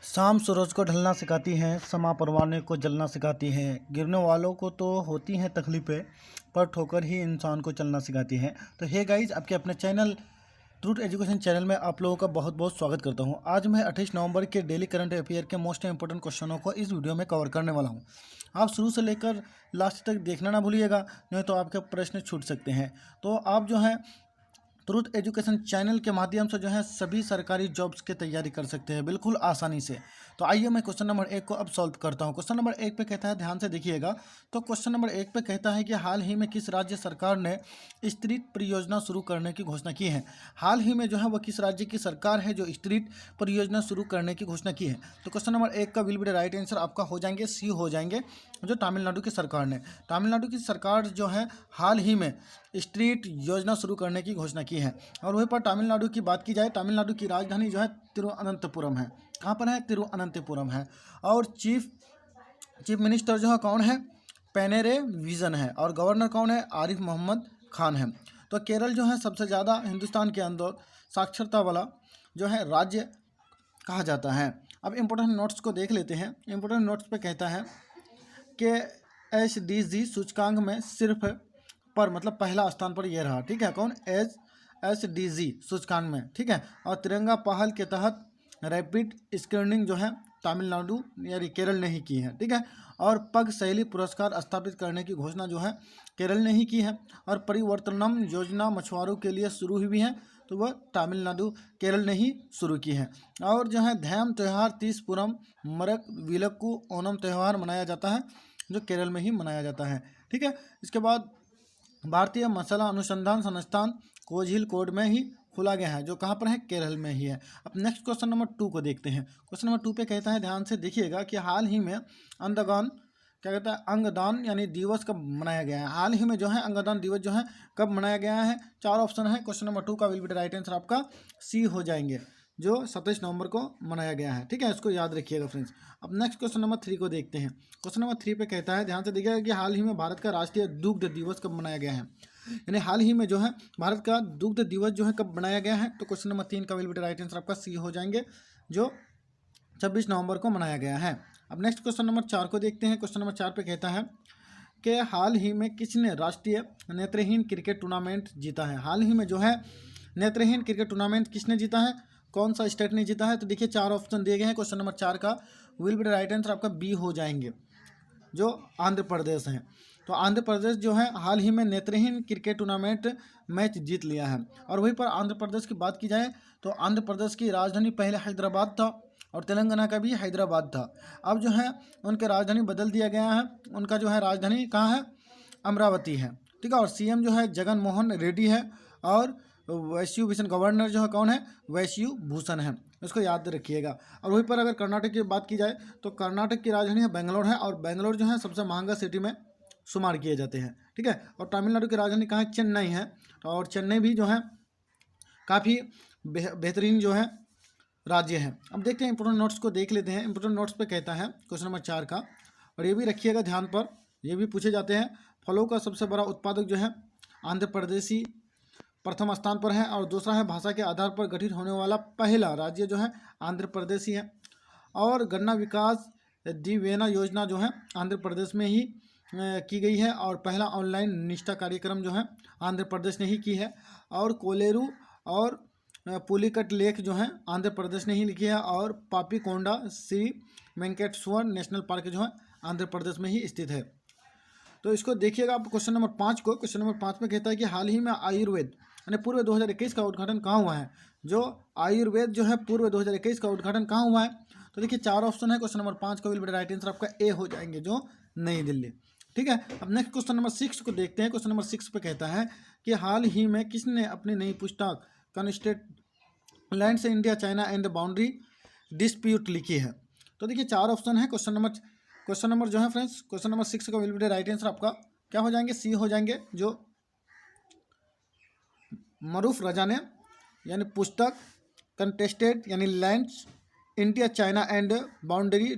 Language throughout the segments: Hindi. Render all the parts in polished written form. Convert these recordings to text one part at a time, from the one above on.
शाम सूरज को ढलना सिखाती हैं, समा परवाने को जलना सिखाती हैं। गिरने वालों को तो होती हैं तकलीफ़ें, पर ठोकर ही इंसान को चलना सिखाती हैं। तो हे गाइस, आपके अपने चैनल ट्रूथ एजुकेशन चैनल में आप लोगों का बहुत बहुत स्वागत करता हूं। आज मैं 28 नवंबर के डेली करंट अफेयर के मोस्ट इंपोर्टेंट क्वेश्चनों को इस वीडियो में कवर करने वाला हूं। आप शुरू से लेकर लास्ट तक देखना ना भूलिएगा, नहीं तो आपके प्रश्न छूट सकते हैं। तो आप जो है ट्रूथ एजुकेशन चैनल के माध्यम से जो है सभी सरकारी जॉब्स की तैयारी कर सकते हैं बिल्कुल आसानी से। तो आइए मैं क्वेश्चन नंबर 1 को अब सॉल्व करता हूं। क्वेश्चन नंबर 1 पे कहता है, ध्यान से देखिएगा। तो क्वेश्चन नंबर 1 पे कहता है कि हाल ही में किस राज्य सरकार ने स्ट्रीट परियोजना शुरू करने की घोषणा की है। हाल ही में जो है वो किस राज्य की सरकार है जो स्ट्रीट परियोजना शुरू करने की घोषणा की है। तो क्वेश्चन नंबर 1 का will be the right answer आपका हो जाएंगे सी हो जाएंगे, जो तमिलनाडु की सरकार ने। तमिलनाडु की सरकार जो है हाल ही में स्ट्रीट योजना शुरू करने की घोषणा की है। और वहीं पर तमिलनाडु की बात की जाए, तमिलनाडु की राजधानी जो है तिरुअनंतपुरम है। कहाँ पर है? तिरुअनंतपुरम है। और चीफ मिनिस्टर जो है कौन है? पेनेरे विजन है। और गवर्नर कौन है? आरिफ मोहम्मद खान है। तो केरल जो है सबसे ज़्यादा हिंदुस्तान के अंदर साक्षरता वाला जो है राज्य कहा जाता है। अब इम्पोर्टेंट नोट्स को देख लेते हैं। इम्पोर्टेंट नोट्स पे कहता है कि SDG सूचकांक में सिर्फ पर मतलब पहला स्थान पर यह रहा। ठीक है, कौन? SDG सूचकांक में। ठीक है, और तिरंगा पहल के तहत रैपिड स्क्रीनिंग जो है तमिलनाडु यानी केरल ने ही की है। ठीक है, और पग शैली पुरस्कार स्थापित करने की घोषणा जो है केरल ने ही की है। और परिवर्तनम योजना मछुआरों के लिए शुरू हुई है, तो वह तमिलनाडु केरल ने ही शुरू की है। और जो है धैम त्यौहार तीसपुरम मरक विलक्कू ओणम त्यौहार मनाया जाता है, जो केरल में ही मनाया जाता है। ठीक है, इसके बाद भारतीय मसाला अनुसंधान संस्थान कोझिल कोड में ही खुला गया है, जो कहाँ पर है? केरल में ही है। अब नेक्स्ट क्वेश्चन नंबर 2 को देखते हैं। क्वेश्चन नंबर 2 पे कहता है, ध्यान से देखिएगा कि हाल ही में अंगदान क्या कहता है? अंगदान यानी दिवस कब मनाया गया है। हाल ही में जो है अंगदान दिवस जो है कब मनाया गया है। 4 ऑप्शन है। क्वेश्चन नंबर 2 का will be the right answer आपका सी हो जाएंगे, जो 27 नवंबर को मनाया गया है। ठीक है, इसको याद रखिएगा फ्रेंड्स। अब नेक्स्ट क्वेश्चन नंबर 3 को देखते हैं। क्वेश्चन नंबर 3 पे कहता है, ध्यान से देखिएगा कि हाल ही में भारत का राष्ट्रीय दुग्ध दिवस कब मनाया गया है। यानी हाल ही में जो है भारत का दुग्ध दिवस जो है कब मनाया गया है। तो क्वेश्चन नंबर 3 का will be the right answer आपका सी हो जाएंगे, जो 26 नवंबर को मनाया गया है। अब नेक्स्ट क्वेश्चन नंबर 4 को देखते हैं। क्वेश्चन नंबर 4 पे कहता है कि हाल ही में किसने राष्ट्रीय नेत्रहीन क्रिकेट टूर्नामेंट जीता है। हाल ही में जो है नेत्रहीन क्रिकेट टूर्नामेंट किसने जीता है, कौन सा स्टेट ने जीता है। तो देखिए 4 ऑप्शन दिए गए हैं। क्वेश्चन नंबर 4 का will be the right answer आपका बी हो जाएंगे, जो आंध्र प्रदेश हैं। तो आंध्र प्रदेश जो है हाल ही में नेत्रहीन क्रिकेट टूर्नामेंट मैच जीत लिया है। और वहीं पर आंध्र प्रदेश की बात की जाए तो आंध्र प्रदेश की राजधानी पहले हैदराबाद था और तेलंगाना का भी हैदराबाद था। अब जो है उनके राजधानी बदल दिया गया है। उनका जो है राजधानी कहाँ है? अमरावती है। ठीक है, और CM जो है जगन मोहन रेड्डी है। और वैश्यू भूषण गवर्नर जो है कौन है? वैश्यू भूषण है। इसको याद रखिएगा। और वहीं पर अगर कर्नाटक की बात की जाए तो कर्नाटक की राजधानी है बेंगलोर है। और बेंगलोर जो है सबसे महंगा सिटी में शुमार किए जाते हैं। ठीक है, और तमिलनाडु की राजधानी कहाँ है? चेन्नई है। और चेन्नई भी जो है काफ़ी बेहतरीन जो है राज्य है। अब देखते हैं इंपोर्टेंट नोट्स को देख लेते हैं। इंपोर्टेंट नोट्स पे कहता है क्वेश्चन नंबर 4 का, और ये भी रखिएगा ध्यान पर, ये भी पूछे जाते हैं। फलों का सबसे बड़ा उत्पादक जो है आंध्र प्रदेशी प्रथम स्थान पर है। और दूसरा है भाषा के आधार पर गठित होने वाला पहला राज्य जो है आंध्र प्रदेश ही है। और गन्ना विकास दिवेना योजना जो है आंध्र प्रदेश में ही की गई है। और पहला ऑनलाइन निष्ठा कार्यक्रम जो है आंध्र प्रदेश ने ही की है। और कोलेरू और पुलिकट लेक जो है आंध्र प्रदेश ने ही लिखी है। और पापीकोंडा श्री वेंकटेश्वर नेशनल पार्क जो है आंध्र प्रदेश में ही स्थित है। तो इसको देखिएगा आप क्वेश्चन नंबर 5 को। क्वेश्चन नंबर 5 में कहता है कि हाल ही में आयुर्वेद यानी पूर्व 2021 का उद्घाटन कहाँ हुआ है। जो आयुर्वेद जो है पूर्व 2021 का उद्घाटन कहाँ हुआ है। तो देखिए 4 ऑप्शन है। क्वेश्चन नंबर 5 का will be the right answer आपका ए हो जाएंगे, जो नई दिल्ली। ठीक है, अब नेक्स्ट क्वेश्चन नंबर 6 को देखते हैं। क्वेश्चन नंबर 6 पे कहता है कि हाल ही में किसने अपनी नई पुस्तक कॉन्स्टेंट लैंड से India China and boundary dispute लिखी है। तो देखिए 4 ऑप्शन है। क्वेश्चन नंबर जो है फ्रेंड्स, क्वेश्चन नंबर 6 का will be the right answer आपका क्या हो जाएंगे? सी हो जाएंगे, जो मरूफ रजा ने यानी पुस्तक कंटेस्टेड यानी lands India China and boundary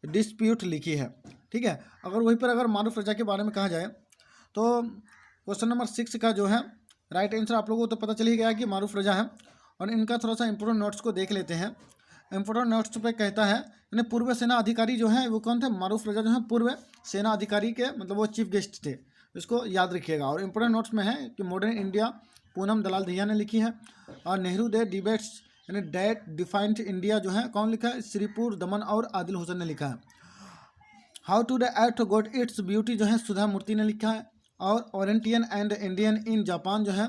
dispute लिखी है। ठीक है, अगर वहीं पर अगर मारूफ रजा के बारे में कहा जाए तो क्वेश्चन नंबर 6 का जो है राइट आंसर आप लोगों को तो पता चल ही गया कि मारूफ रजा है। और इनका थोड़ा सा इंपोर्टेंट नोट्स को देख लेते हैं। इंपोर्टेंट नोट्स पे कहता है, यानी पूर्व सेना अधिकारी जो हैं वो कौन थे, मारूफ रजा जो है पूर्व सेना अधिकारी के मतलब वो चीफ गेस्ट थे, इसको याद रखिएगा। और इंपोर्टेंट नोट्स में है कि मॉडर्न इंडिया पूनम दलाल दहिया ने लिखी है, और नेहरू दे डिबेट्स यानी डेट डिफाइंड इंडिया जो है कौन लिखा है, श्रीपुर दमन और आदिल हुसैन ने लिखा है। How to the earth got its beauty जो है सुधा मूर्ति ने लिखा है, और orienting and Indian in Japan जो है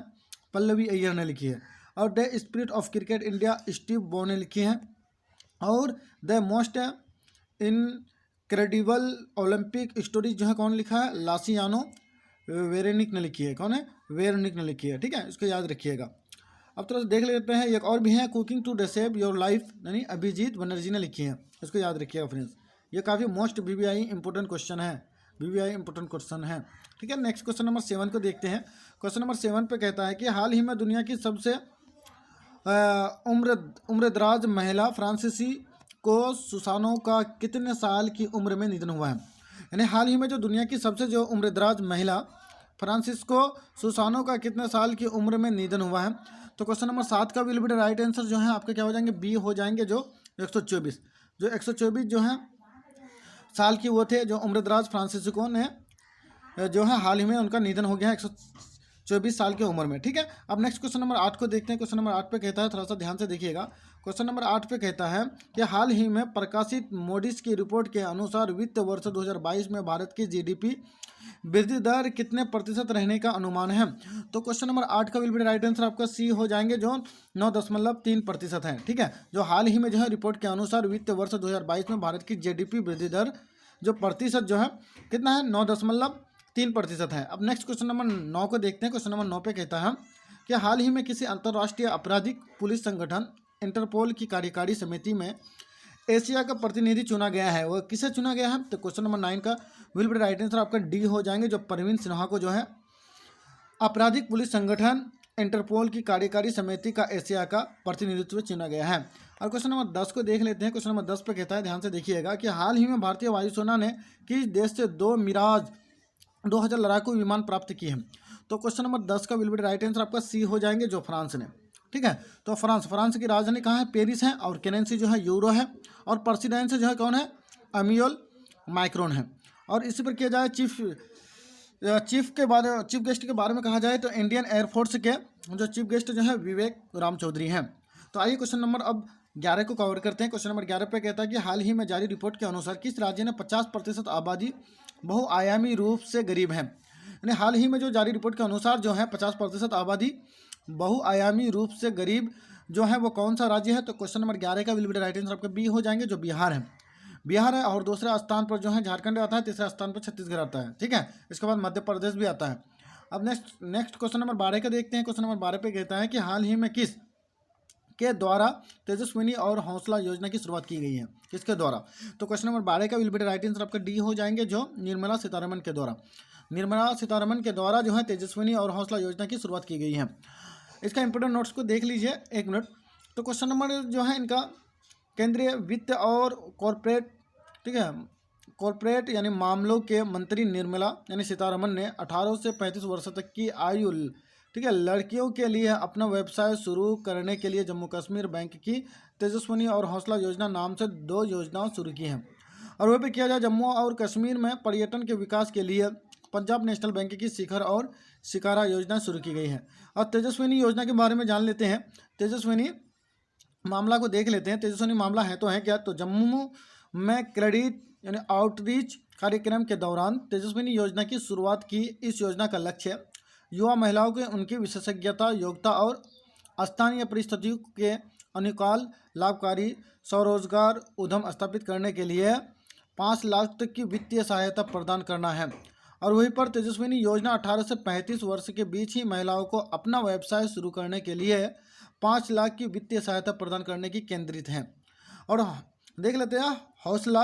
पल्लवी अय्यर ने लिखी है, और the spirit of cricket India Steve Waugh ने लिखी है, और the most incredible Olympic stories जो है कौन लिखा है, लासियानो वेरेनिक ने लिखी है, कौन है, वेरेनिक ने लिखी है, ठीक है, इसको याद रखिएगा। अब थोड़ा सा देख लेते हैं, एक और भी है cooking to save your life यानी अभिजीत बनर्जी ने लिखी है, इसको याद रखिएगा फ्रेंड्स। ये काफ़ी मोस्ट वीवीआई इंपॉर्टेंट क्वेश्चन है, वीवीआई इंपॉर्टेंट क्वेश्चन है, ठीक है। नेक्स्ट क्वेश्चन नंबर 7 को देखते हैं। क्वेश्चन नंबर 7 पे कहता है कि हाल ही में दुनिया की सबसे उम्रदराज महिला फ्रांसीसी को सुसानो का कितने साल की उम्र में निधन हुआ है, यानी हाल ही में जो दुनिया की सबसे जो उम्रदराज महिला फ्रांसिस्को सुसानो का कितने साल की उम्र में निधन हुआ है। तो क्वेश्चन नंबर 7 का will be the right answer जो है आपके क्या हो जाएंगे, बी हो जाएंगे, जो 124 जो 124 जो है साल की वो थे जो उम्रदराज फ्रांसिस्को ने जो है हाल ही में उनका निधन हो गया है 124 साल की उम्र में, ठीक है। अब नेक्स्ट क्वेश्चन नंबर 8 को देखते हैं। क्वेश्चन नंबर 8 पे कहता है, थोड़ा सा ध्यान से देखिएगा। क्वेश्चन नंबर 8 पे कहता है कि हाल ही में प्रकाशित मोडिस की रिपोर्ट के अनुसार वित्त वर्ष 2022 में भारत की जीडीपी वृद्धि दर कितने प्रतिशत रहने का अनुमान है। तो क्वेश्चन नंबर 8 का विल बी राइट आंसर आपका सी हो जाएंगे, जो 9.3% है, ठीक है। जो हाल ही में जो है रिपोर्ट के अनुसार वित्त वर्ष 2022 में भारत की जीडीपी वृद्धि दर जो प्रतिशत जो है कितना है, 9.3% है। अब नेक्स्ट क्वेश्चन नंबर 9 को देखते हैं। क्वेश्चन नंबर 9 पे कहता है कि हाल ही में किसी अंतर्राष्ट्रीय आपराधिक पुलिस संगठन इंटरपोल की कार्यकारी समिति में एशिया का प्रतिनिधि चुना गया है, वो किसे चुना गया है। तो क्वेश्चन नंबर 9 का विल बी राइट आंसर आपका डी हो जाएंगे, जो परवीन सिन्हा को जो है आपराधिक पुलिस संगठन इंटरपोल की कार्यकारी समिति का एशिया का प्रतिनिधित्व चुना गया है। और क्वेश्चन नंबर 10 को देख लेते हैं। क्वेश्चन नंबर 10 पे कहता है, ध्यान से देखिएगा, कि हाल ही में भारतीय वायुसेना ने किस देश से 2 मिराज 2000 लड़ाकू विमान प्राप्त किए हैं। तो क्वेश्चन नंबर 10 का विल बी राइट आंसर आपका सी हो जाएंगे, जो फ्रांस ने, ठीक है। तो फ्रांस की राजधानी कहाँ है, पेरिस है, और केनेंसी जो है यूरो है, और प्रेसिडेंट जो है कौन है, एम्यूल मैक्रोन है। और इसी पर किया जाए चीफ गेस्ट के बारे में कहा जाए तो इंडियन एयरफोर्स के जो चीफ गेस्ट जो है विवेक राम चौधरी हैं। तो आइए क्वेश्चन नंबर अब 11 को कवर करते हैं। क्वेश्चन नंबर 11 पे कहता है कि हाल ही में जारी रिपोर्ट के अनुसार किस राज्य ने 50% आबादी बहुआयामी रूप से गरीब है, यानी हाल ही में जो जारी रिपोर्ट के अनुसार जो है 50% आबादी बहुआयामी रूप से गरीब जो है वो कौन सा राज्य है। तो क्वेश्चन नंबर 11 का विल बी राइट आंसर आपका बी हो जाएंगे, जो बिहार है। और दूसरे स्थान पर जो है झारखंड आता है, तीसरे स्थान पर छत्तीसगढ़ आता है, ठीक है। इसके बाद मध्य प्रदेश भी आता है। अब नेक्स्ट क्वेश्चन नंबर 12 का देखते हैं। क्वेश्चन नंबर 12 पे कहता है कि हाल ही में किस के द्वारा तेजस्विनी और हौसला योजना की शुरुआत की गई है, किसके द्वारा। तो क्वेश्चन नंबर 12 का विल बी राइट आंसर आपका डी हो जाएंगे, जो निर्मला सीतारमण के द्वारा जो है तेजस्विनी और हौसला योजना की शुरुआत की गई है। इसका इंपोर्टेंट नोट्स को देख लीजिए, 1 मिनट। तो क्वेश्चन नंबर जो है इनका केंद्रीय वित्त और कॉरपोरेट, ठीक है, कॉरपोरेट यानी मामलों के मंत्री निर्मला यानी सीतारमण ने 18 से 35 वर्ष तक की आयु, ठीक है, लड़कियों के लिए अपना व्यवसाय शुरू करने के लिए जम्मू कश्मीर बैंक की तेजस्विनी और हौसला योजना नाम से 2 योजनाएं शुरू की हैं। और वह भी किया जाए जम्मू और कश्मीर में पर्यटन के विकास के लिए पंजाब नेशनल बैंक की शिखर और शिकारा योजना शुरू की गई है। और तेजस्विनी योजना के बारे में जान लेते हैं। तेजस्विनी मामला को देख लेते हैं। तेजस्विनी मामला है तो है क्या, तो जम्मू में क्रेडिट यानी आउटरीच कार्यक्रम के दौरान तेजस्विनी योजना की शुरुआत की। इस योजना का लक्ष्य युवा महिलाओं के उनकी विशेषज्ञता, योग्यता और स्थानीय परिस्थितियों के अनुकूल लाभकारी स्वरोजगार उद्यम स्थापित करने के लिए 5 लाख तक की वित्तीय सहायता प्रदान करना है। और वहीं पर तेजस्विनी योजना 18 से 35 वर्ष के बीच ही महिलाओं को अपना व्यवसाय शुरू करने के लिए 5 लाख की वित्तीय सहायता प्रदान करने की केंद्रित है। और देख लेते हैं हौसला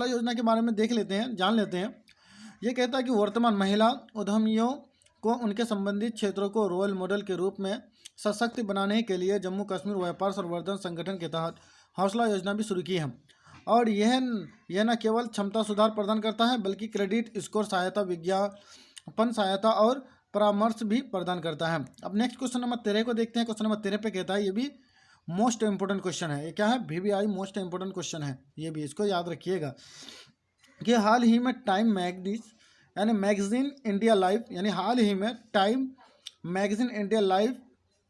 योजना के बारे में देख लेते हैं, जान लेते हैं। ये कहता है कि वर्तमान महिला उद्यमियों को उनके संबंधित क्षेत्रों को रोल मॉडल के रूप में सशक्त बनाने के लिए जम्मू कश्मीर व्यापार संवर्धन संगठन के तहत हौसला योजना भी शुरू की है। और यह न केवल क्षमता सुधार प्रदान करता है बल्कि क्रेडिट स्कोर सहायता, विज्ञापन सहायता और परामर्श भी प्रदान करता है। अब नेक्स्ट क्वेश्चन नंबर 13 को देखते हैं। क्वेश्चन नंबर 13 पे कहता है, ये भी मोस्ट इंपोर्टेंट क्वेश्चन है। ये क्या है? VVI मोस्ट इंपोर्टेंट क्वेश्चन है, ये भी इसको याद रखिएगा कि हाल ही में टाइम मैगजीन यानी मैगजीन इंडिया लाइफ यानी हाल ही में time magazine India life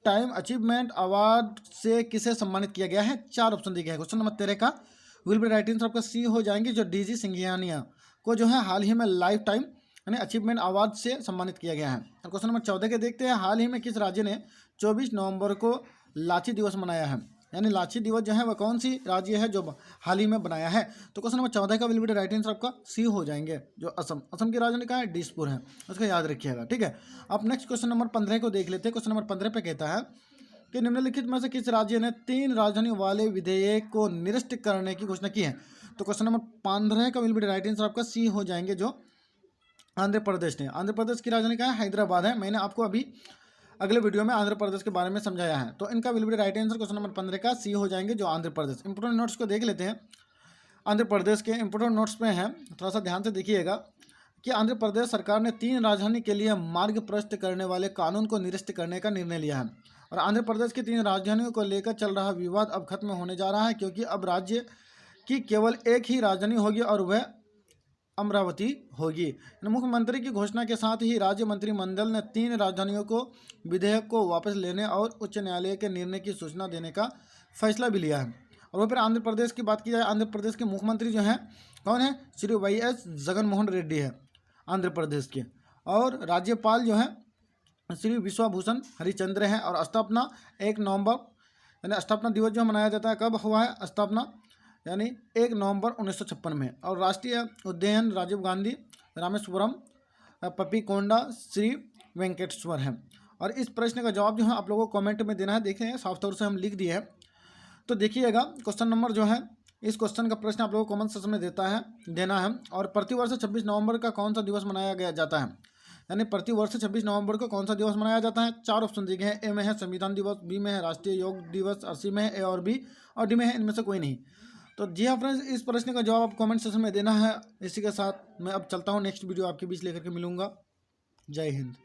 time achievement award से किसे सम्मानित किया गया है? 4 ऑप्शन दिए गए हैं। क्वेश्चन नंबर 13 का विल बी राइट आंसर आपका सी हो जाएंगे, जो DG सिंघानिया को जो है हाल ही में लाइफ टाइम यानी अचीवमेंट अवार्ड से सम्मानित किया गया है। और क्वेश्चन नंबर 14 के देखते हैं, हाल ही में किस राज्य ने 24 नवंबर को लाची दिवस मनाया है? यानी लाची दिवस जो है वह कौन सी राज्य है जो हाल ही में बनाया है? तो क्वेश्चन नंबर 14 का विल बी राइट आंसर आपका सी हो जाएंगे, जो असम की राजधानी कहाँ है? दिसपुर है, उसका याद रखिएगा, ठीक है। अब नेक्स्ट क्वेश्चन नंबर 15 को देख लेते हैं। क्वेश्चन नंबर 15 पे कहता है कि निम्नलिखित में से किस राज्य ने 3 राजधानी वाले विधेयक को निरस्त करने की घोषणा की है? तो क्वेश्चन नंबर 15 का विल बी राइट आंसर आपका सी हो जाएंगे, जो आंध्र प्रदेश ने। आंध्र प्रदेश की राजधानी कहाँ है? हैदराबाद है। मैंने आपको अभी अगले वीडियो में आंध्र प्रदेश के बारे में समझाया है, तो इनका will be right answer question number 15 का सी हो जाएंगे, जो आंध्र प्रदेश। इंपोर्टेंट नोट्स को देख लेते हैं। आंध्र प्रदेश के इंपोर्टेंट नोट्स में है, थोड़ा सा ध्यान से देखिएगा कि आंध्र प्रदेश सरकार ने 3 राजधानी के लिए मार्ग प्रशस्त करने वाले कानून को निरस्त करने का निर्णय लिया है। और आंध्र प्रदेश की 3 राजधानियों को लेकर चल रहा विवाद अब खत्म होने जा रहा है, क्योंकि अब राज्य की केवल एक ही राजधानी होगी और वह अमरावती होगी। मुख्यमंत्री की घोषणा के साथ ही राज्य मंत्रिमंडल ने 3 राजधानियों को विधेयक को वापस लेने और उच्च न्यायालय के निर्णय की सूचना देने का फैसला भी लिया है। और वह फिर आंध्र प्रदेश की बात की जाए, आंध्र प्रदेश के मुख्यमंत्री जो हैं कौन है? श्री YS जगनमोहन रेड्डी है आंध्र प्रदेश के। और राज्यपाल जो हैं श्री विश्वभूषण हरिचंद्र हैं। और स्थापना 1 नवंबर यानी स्थापना दिवस जो मनाया जाता है, कब हुआ है स्थापना? यानी 1 नवंबर 1956 में। और राष्ट्रीय उद्यान राजीव गांधी रामेश्वरम पपीकोंडा श्री वेंकटेश्वर है। और इस प्रश्न का जवाब जो है आप लोगों को कमेंट में देना है। देखें साफ तौर से हम लिख दिए हैं, तो देखिएगा क्वेश्चन नंबर जो है, इस क्वेश्चन का प्रश्न आप लोगों को कमेंट सेक्शन में देना है। और प्रतिवर्ष 26 नवंबर का कौन सा दिवस मनाया जाता है? यानी प्रतिवर्ष 26 नवंबर को कौन सा दिवस मनाया जाता है? 4 ऑप्शन दिए गए हैं। ए में है संविधान दिवस, बी में है राष्ट्रीय योग दिवस, और सी में है ए और बी, और डी में है इनमें से कोई नहीं। तो जी हाँ फ्रेंड्स, इस प्रश्न का जवाब आप कमेंट सेक्शन में देना है। इसी के साथ मैं अब चलता हूँ, नेक्स्ट वीडियो आपके बीच लेकर के मिलूंगा। जय हिंद।